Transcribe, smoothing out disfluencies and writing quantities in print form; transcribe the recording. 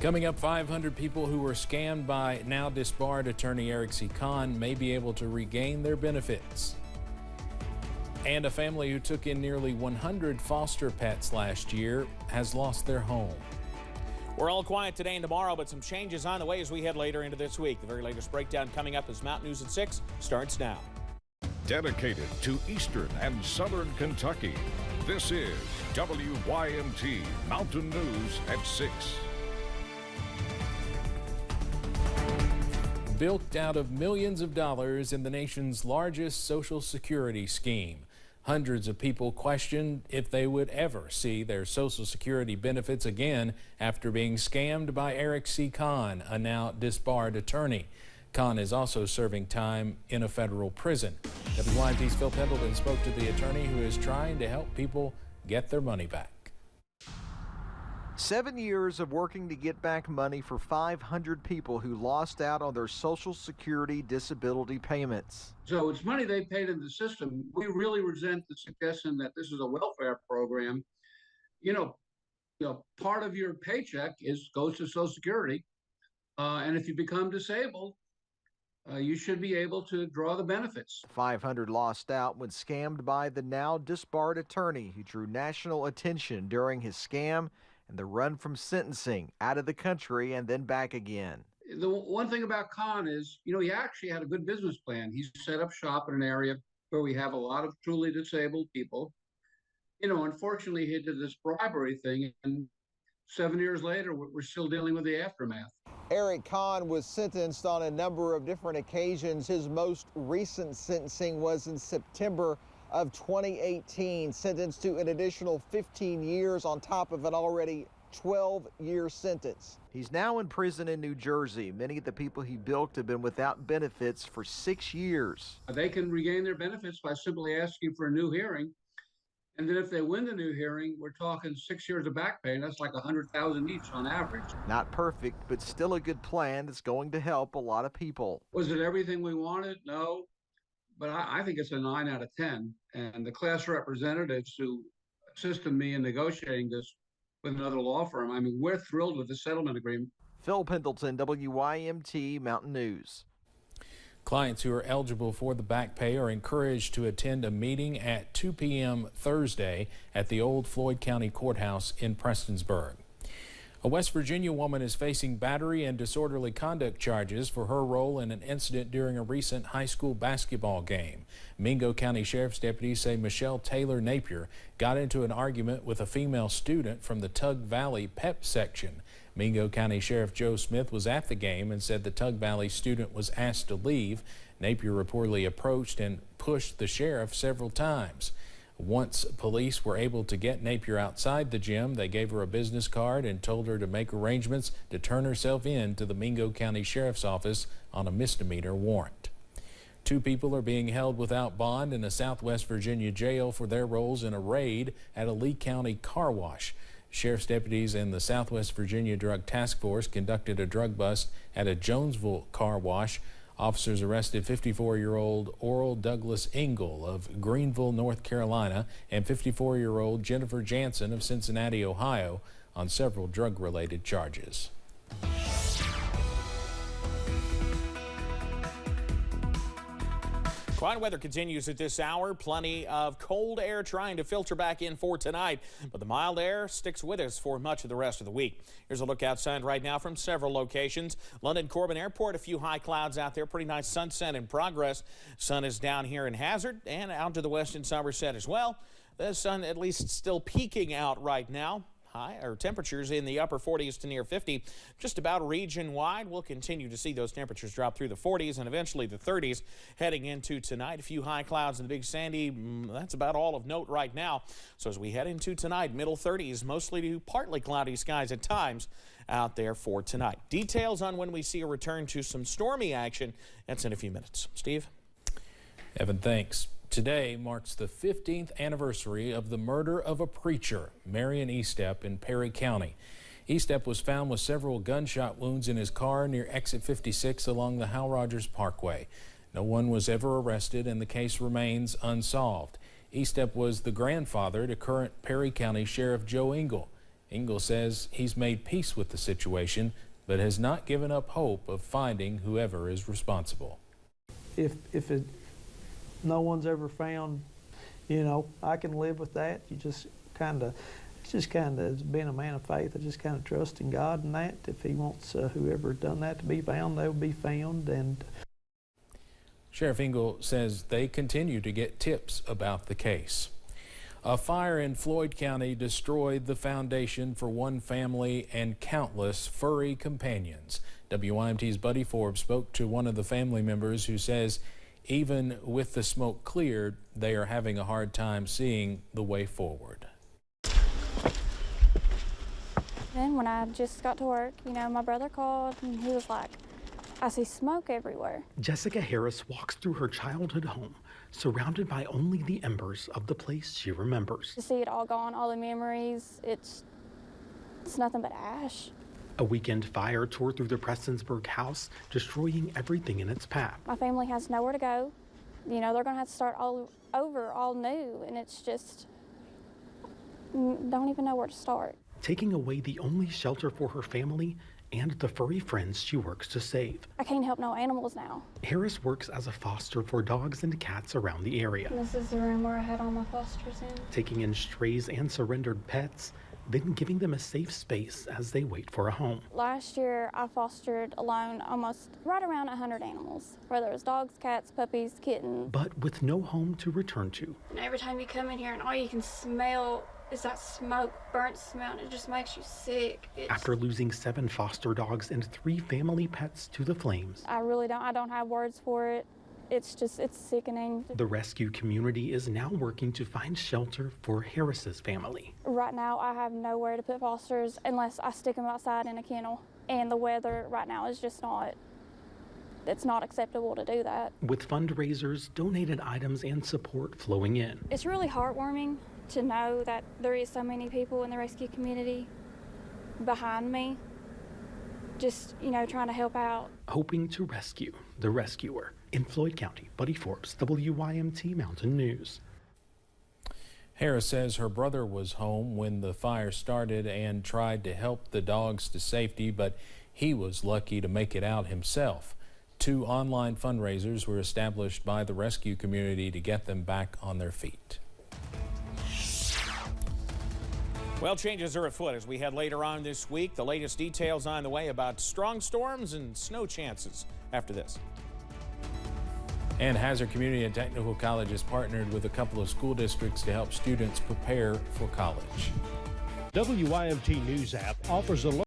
Coming up, 500 people who were scammed by now disbarred attorney Eric C. Kahn may be able to regain their benefits. And a family who took in nearly 100 foster pets last year has lost their home. We're all quiet today and tomorrow, but some changes on the way as we head later into this week. The very latest breakdown coming up as Mountain News at 6 starts now. Dedicated to Eastern and Southern Kentucky, this is WYMT Mountain News at 6. Built out of millions of dollars in the nation's largest Social Security scheme. Hundreds of people questioned if they would ever see their Social Security benefits again after being scammed by Eric C. Kahn, a now disbarred attorney. Kahn is also serving time in a federal prison. WYMT's Phil Pendleton spoke to the attorney who is trying to help people get their money back. 7 years of working to get back money for 500 people who lost out on their Social Security disability payments. So it's money they paid in the system. We really resent the suggestion that this is a welfare program. You know, part of your paycheck goes to Social Security, and if you become disabled, you should be able to draw the benefits. 500 lost out when scammed by the now disbarred attorney who drew national attention during his scam and the run from sentencing out of the country and then back again. The one thing about Kahn is, he actually had a good business plan. He set up shop in an area where we have a lot of truly disabled people. Unfortunately, he did this bribery thing, and 7 years later, we're still dealing with the aftermath. Eric Kahn was sentenced on a number of different occasions. His most recent sentencing was in September of 2018, sentenced to an additional 15 years on top of an already 12-year sentence. He's now in prison in New Jersey. Many of the people he bilked have been without benefits for 6 years. They can regain their benefits by simply asking for a new hearing. And then if they win the new hearing, we're talking 6 years of back pay, and that's like $100,000 each on average. Not perfect, but still a good plan that's going to help a lot of people. Was it everything we wanted? No. But I think it's a 9 out of 10. And the class representatives who assisted me in negotiating this with another law firm, I mean, we're thrilled with the settlement agreement. Phil Pendleton, WYMT Mountain News. Clients who are eligible for the back pay are encouraged to attend a meeting at 2 p.m. Thursday at the old Floyd County Courthouse in Prestonsburg. A West Virginia woman is facing battery and disorderly conduct charges for her role in an incident during a recent high school basketball game. Mingo County Sheriff's deputies say Michelle Taylor Napier got into an argument with a female student from the Tug Valley Pep section. Mingo County Sheriff Joe Smith was at the game and said the Tug Valley student was asked to leave. Napier reportedly approached and pushed the sheriff several times. Once police were able to get Napier outside the gym, they gave her a business card and told her to make arrangements to turn herself in to the Mingo County Sheriff's Office on a misdemeanor warrant. 2 people are being held without bond in a Southwest Virginia jail for their roles in a raid at a Lee County car wash. Sheriff's deputies and the Southwest Virginia Drug Task Force conducted a drug bust at a Jonesville car wash. Officers arrested 54-year-old Oral Douglas Engel of Greenville, North Carolina, and 54-year-old Jennifer Jansen of Cincinnati, Ohio, on several drug-related charges. Quiet weather continues at this hour. Plenty of cold air trying to filter back in for tonight, but the mild air sticks with us for much of the rest of the week. Here's a look outside right now from several locations. London Corbin Airport, a few high clouds out there. Pretty nice sunset in progress. Sun is down here in Hazard and out to the west in Somerset as well. The sun at least still peeking out right now. Temperatures in the upper 40s to near 50, just about region-wide. We'll continue to see those temperatures drop through the 40s and eventually the 30s heading into tonight. A few high clouds in the Big Sandy. That's about all of note right now. So as we head into tonight, middle 30s, mostly to partly cloudy skies at times out there for tonight. Details on when we see a return to some stormy action, that's in a few minutes. Steve? Evan, thanks. Today marks the 15th anniversary of the murder of a preacher, Marion Estep, in Perry County. Estep was found with several gunshot wounds in his car near exit 56 along the Hal Rogers Parkway. No one was ever arrested and the case remains unsolved. Estep was the grandfather to current Perry County Sheriff Joe Engel. Engel says he's made peace with the situation, but has not given up hope of finding whoever is responsible. If no one's ever found, you know, I can live with that. You just kind of, it's just kind of, as being a man of faith, I just kind of trust in God and that. If he wants whoever done that to be found, they'll be found. And Sheriff Engel says they continue to get tips about the case. A fire in Floyd County destroyed the foundation for one family and countless furry companions. WYMT's Buddy Forbes spoke to one of the family members who says even with the smoke cleared, they are having a hard time seeing the way forward. Then when I just got to work, you know, my brother called and he was like, I see smoke everywhere. Jessica Harris walks through her childhood home, surrounded by only the embers of the place she remembers. To see it all gone, all the memories, it's nothing but ash. A weekend fire tore through the Prestonsburg house, destroying everything in its path. My family has nowhere to go. You know, they're gonna have to start all over, all new, and it's just, don't even know where to start. Taking away the only shelter for her family and the furry friends she works to save. I can't help no animals now. Harris works as a foster for dogs and cats around the area. This is the room where I had all my fosters in. Taking in strays and surrendered pets, then giving them a safe space as they wait for a home. Last year, I fostered alone almost right around 100 animals, whether it was dogs, cats, puppies, kittens. But with no home to return to. And every time you come in here and all you can smell is that smoke, burnt smell, and it just makes you sick. After losing 7 foster dogs and 3 family pets to the flames. I don't have words for it. It's sickening. The rescue community is now working to find shelter for Harris's family. Right now, I have nowhere to put fosters unless I stick them outside in a kennel. And the weather right now is just it's not acceptable to do that. With fundraisers, donated items, and support flowing in. It's really heartwarming to know that there is so many people in the rescue community behind me, just, you know, trying to help out. Hoping to rescue the rescuer. In Floyd County, Buddy Forbes, WYMT Mountain News. Harris says her brother was home when the fire started and tried to help the dogs to safety, but he was lucky to make it out himself. 2 online fundraisers were established by the rescue community to get them back on their feet. Well, changes are afoot as we head later on this week. The latest details on the way about strong storms and snow chances after this. And Hazard Community and Technical College has partnered with a couple of school districts to help students prepare for college. WYMT News app offers a